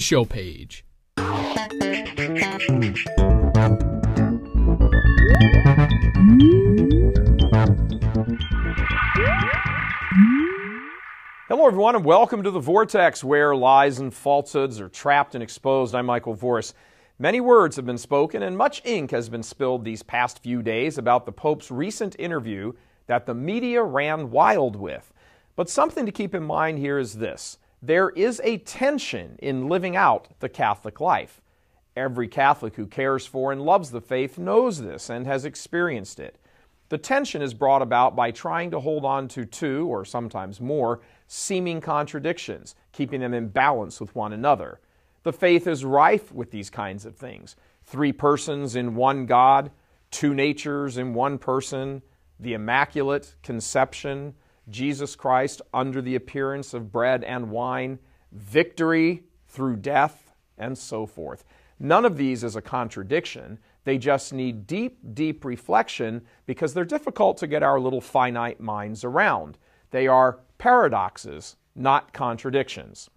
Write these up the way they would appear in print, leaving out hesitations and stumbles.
show page. Hello, everyone, and welcome to The Vortex, where lies and falsehoods are trapped and exposed. I'm Michael Voris. Many words have been spoken and much ink has been spilled these past few days about the Pope's recent interview that the media ran wild with. But something to keep in mind here is this. There is a tension in living out the Catholic life. Every Catholic who cares for and loves the faith knows this and has experienced it. The tension is brought about by trying to hold on to two, or sometimes more, seeming contradictions, keeping them in balance with one another. The faith is rife with these kinds of things. Three persons in one God, two natures in one person, the Immaculate Conception, Jesus Christ under the appearance of bread and wine, victory through death, and so forth. None of these is a contradiction. They just need deep, deep reflection because they're difficult to get our little finite minds around. They are paradoxes, not contradictions.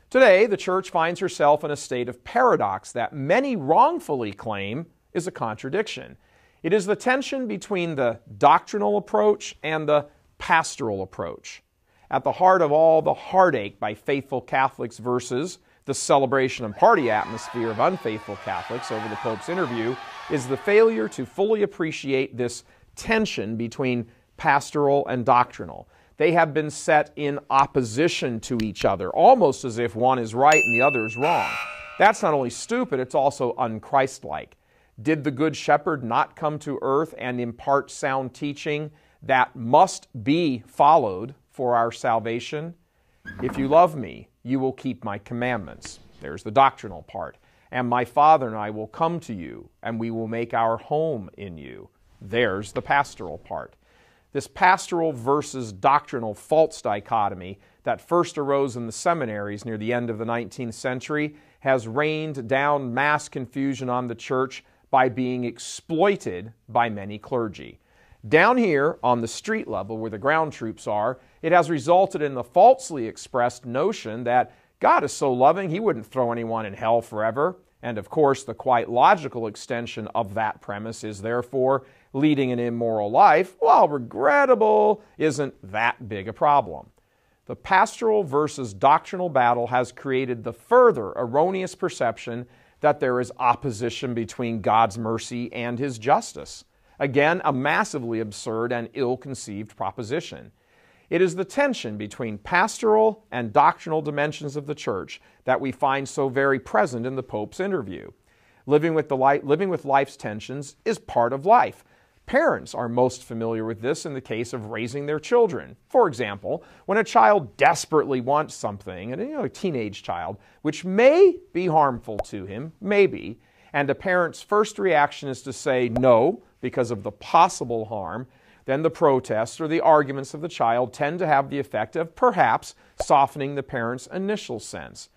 Today, the Church finds herself in a state of paradox that many wrongfully claim is a contradiction. It is the tension between the doctrinal approach and the pastoral approach. At the heart of all the heartache by faithful Catholics versus the celebration and party atmosphere of unfaithful Catholics over the Pope's interview is the failure to fully appreciate this tension between pastoral and doctrinal. They have been set in opposition to each other, almost as if one is right and the other is wrong. That's not only stupid, it's also un-Christ-like. Did the Good Shepherd not come to earth and impart sound teaching that must be followed for our salvation? If you love me, you will keep my commandments. There's the doctrinal part. And my Father and I will come to you, and we will make our home in you. There's the pastoral part. This pastoral versus doctrinal false dichotomy that first arose in the seminaries near the end of the 19th century has rained down mass confusion on the Church by being exploited by many clergy. Down here, on the street level where the ground troops are, it has resulted in the falsely expressed notion that God is so loving He wouldn't throw anyone in hell forever. And of course, the quite logical extension of that premise is therefore leading an immoral life, while regrettable, isn't that big a problem. The pastoral versus doctrinal battle has created the further erroneous perception that there is opposition between God's mercy and His justice. Again, a massively absurd and ill-conceived proposition. It is the tension between pastoral and doctrinal dimensions of the Church that we find so very present in the Pope's interview. Living with life's tensions is part of life. Parents are most familiar with this in the case of raising their children. For example, when a child desperately wants something, a teenage child, which may be harmful to him, maybe, and a parent's first reaction is to say no because of the possible harm, then the protests or the arguments of the child tend to have the effect of perhaps softening the parent's initial sense.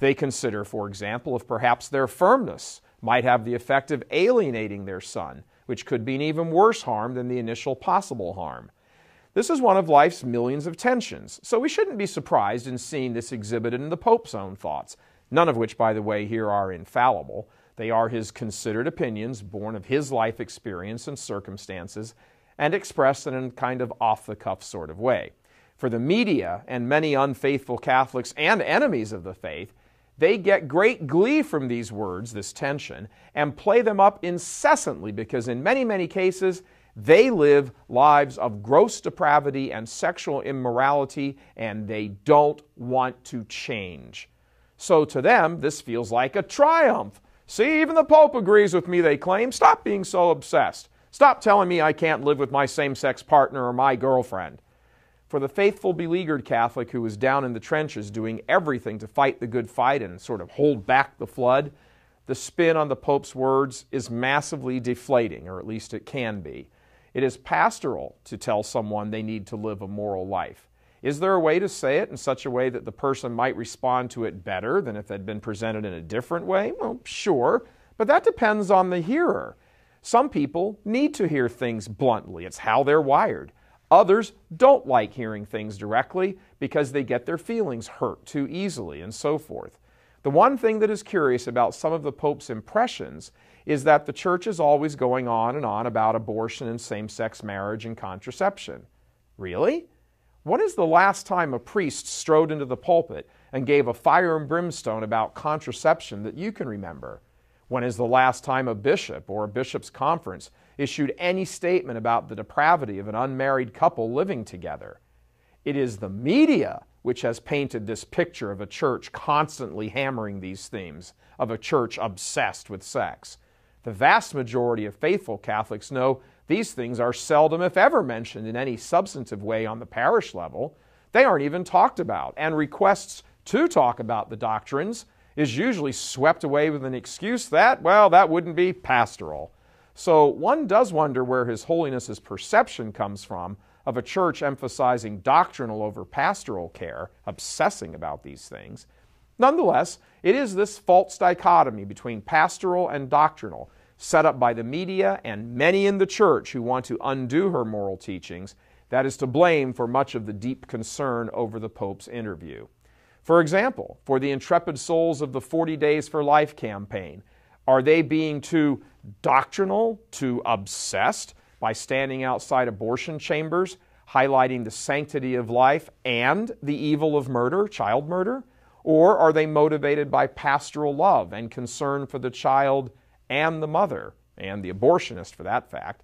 They consider, for example, if perhaps their firmness might have the effect of alienating their son, which could be an even worse harm than the initial possible harm. This is one of life's millions of tensions, so we shouldn't be surprised in seeing this exhibited in the Pope's own thoughts, none of which, by the way, here are infallible. They are his considered opinions, born of his life experience and circumstances, and expressed in a kind of off-the-cuff sort of way. For the media and many unfaithful Catholics and enemies of the faith, they get great glee from these words, this tension, and play them up incessantly because in many, many cases, they live lives of gross depravity and sexual immorality, and they don't want to change. So to them, this feels like a triumph. See, even the Pope agrees with me, they claim. Stop being so obsessed. Stop telling me I can't live with my same-sex partner or my girlfriend. For the faithful, beleaguered Catholic who is down in the trenches doing everything to fight the good fight and sort of hold back the flood, the spin on the Pope's words is massively deflating, or at least it can be. It is pastoral to tell someone they need to live a moral life. Is there a way to say it in such a way that the person might respond to it better than if it had been presented in a different way? Well, sure, but that depends on the hearer. Some people need to hear things bluntly. It's how they're wired. Others don't like hearing things directly because they get their feelings hurt too easily and so forth. The one thing that is curious about some of the Pope's impressions is that the Church is always going on and on about abortion and same-sex marriage and contraception. Really? When is the last time a priest strode into the pulpit and gave a fire and brimstone about contraception that you can remember? When is the last time a bishop or a bishop's conference issued any statement about the depravity of an unmarried couple living together? It is the media which has painted this picture of a church constantly hammering these themes, of a church obsessed with sex. The vast majority of faithful Catholics know these things are seldom, if ever, mentioned in any substantive way on the parish level. They aren't even talked about, and requests to talk about the doctrines is usually swept away with an excuse that, well, that wouldn't be pastoral. So one does wonder where His Holiness's perception comes from of a church emphasizing doctrinal over pastoral care, obsessing about these things. Nonetheless, it is this false dichotomy between pastoral and doctrinal, set up by the media and many in the church who want to undo her moral teachings, that is to blame for much of the deep concern over the Pope's interview. For example, for the intrepid souls of the 40 Days for Life campaign, are they being too doctrinal, too obsessed by standing outside abortion chambers, highlighting the sanctity of life and the evil of murder, child murder? Or are they motivated by pastoral love and concern for the child and the mother, and the abortionist for that fact?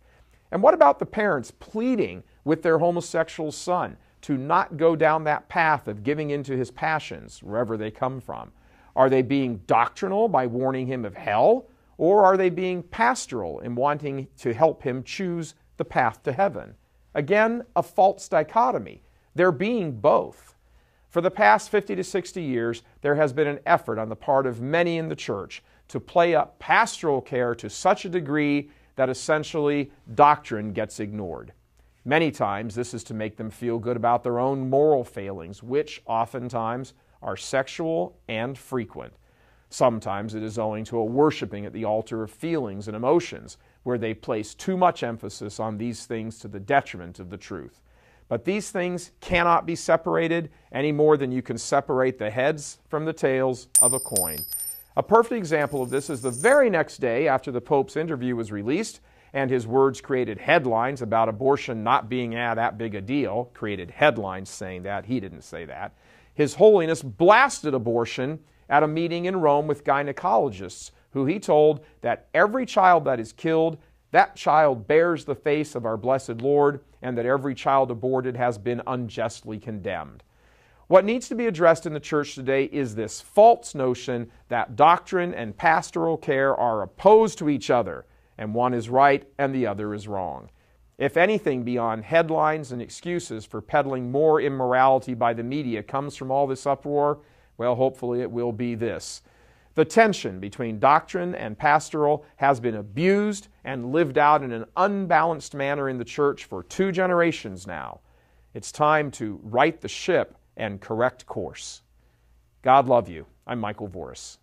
And what about the parents pleading with their homosexual son to not go down that path of giving into his passions, wherever they come from? Are they being doctrinal by warning him of hell, or are they being pastoral in wanting to help him choose the path to heaven? Again, a false dichotomy. They're being both. For the past 50 to 60 years, there has been an effort on the part of many in the church to play up pastoral care to such a degree that essentially doctrine gets ignored. Many times this is to make them feel good about their own moral failings, which oftentimes are sexual and frequent. Sometimes it is owing to a worshiping at the altar of feelings and emotions, where they place too much emphasis on these things to the detriment of the truth. But these things cannot be separated any more than you can separate the heads from the tails of a coin. A perfect example of this is the very next day after the Pope's interview was released, and his words created headlines about abortion not being that big a deal, created headlines saying that. He didn't say that. His Holiness blasted abortion at a meeting in Rome with gynecologists, who he told that every child that is killed, that child bears the face of our blessed Lord, and that every child aborted has been unjustly condemned. What needs to be addressed in the church today is this false notion that doctrine and pastoral care are opposed to each other, and one is right and the other is wrong. If anything beyond headlines and excuses for peddling more immorality by the media comes from all this uproar, well, hopefully it will be this. The tension between doctrine and pastoral has been abused and lived out in an unbalanced manner in the church for 2 generations now. It's time to right the ship and correct course. God love you. I'm Michael Voris.